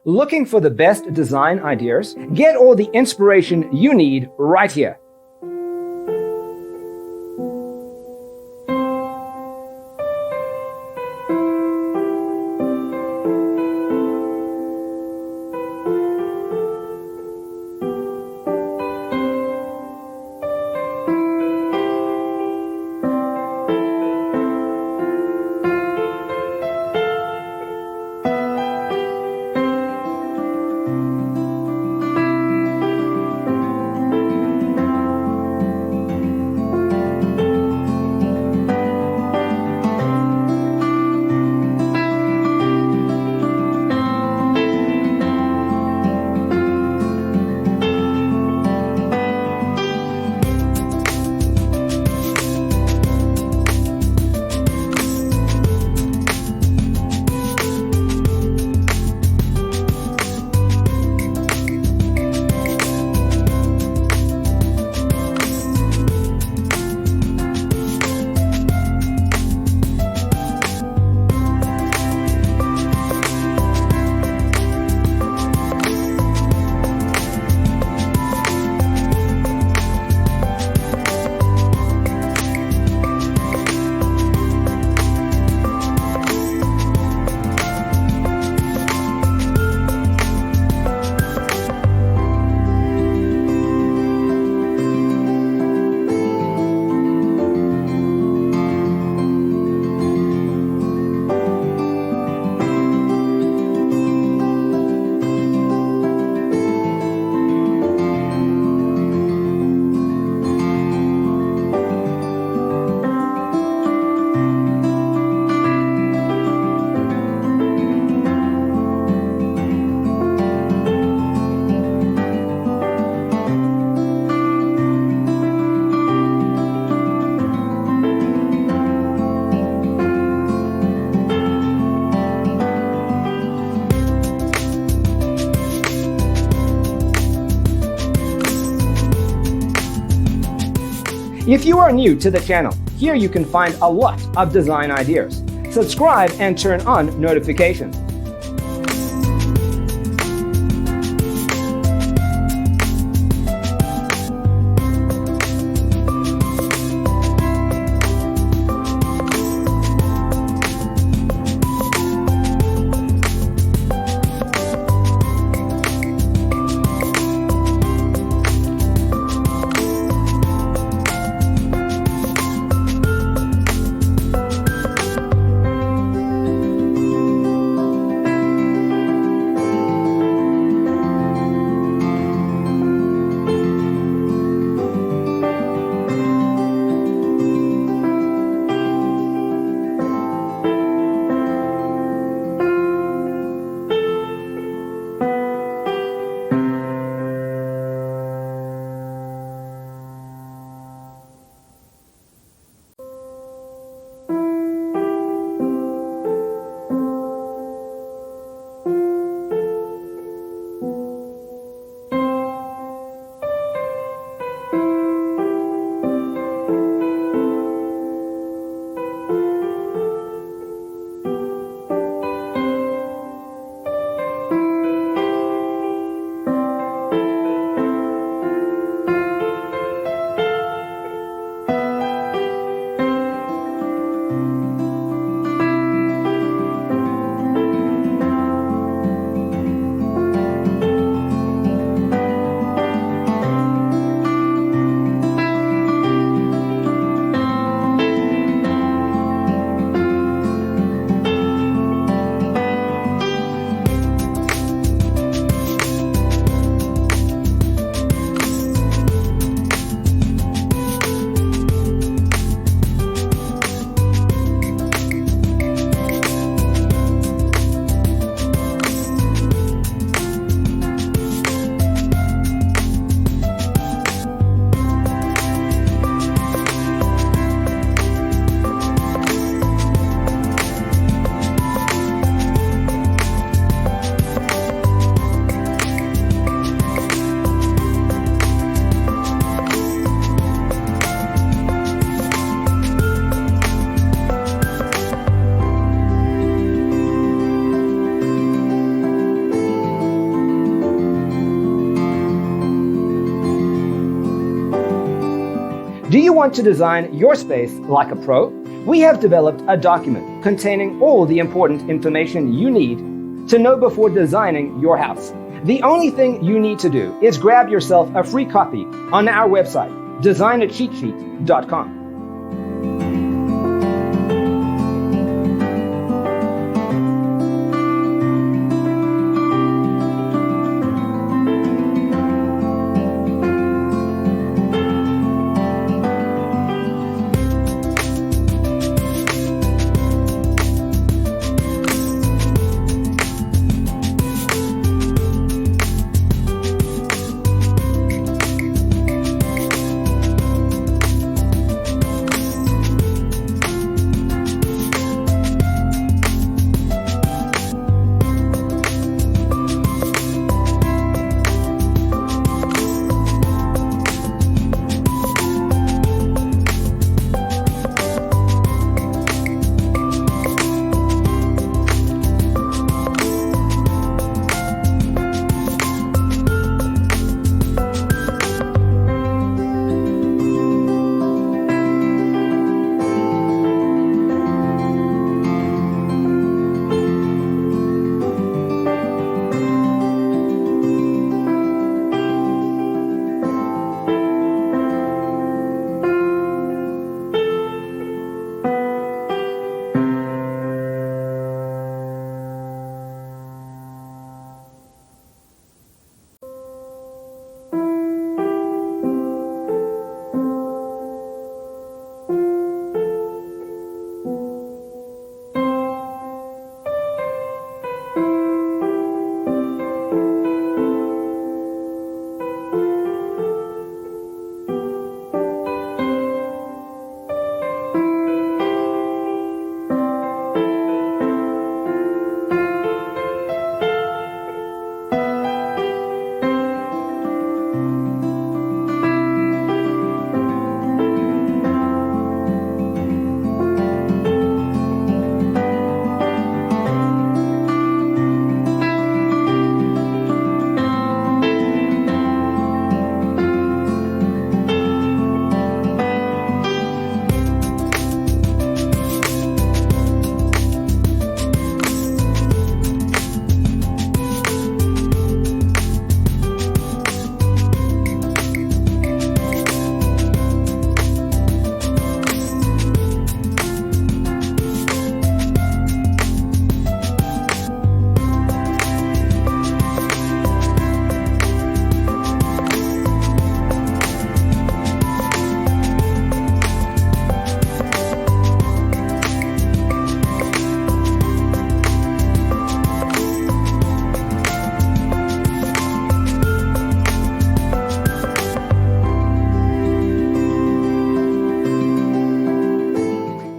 Looking for the best design ideas? Get all the inspiration you need right here. If you are new to the channel, here you can find a lot of design ideas. Subscribe and turn on notifications. you want to design your space like a pro? We have developed a document containing all the important information you need to know before designing your house. The only thing you need to do is grab yourself a free copy on our website, designacheatsheet.com.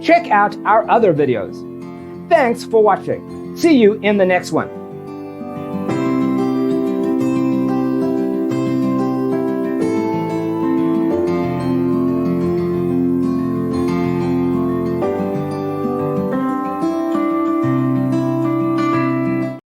Check out our other videos. Thanks for watching. See you in the next one.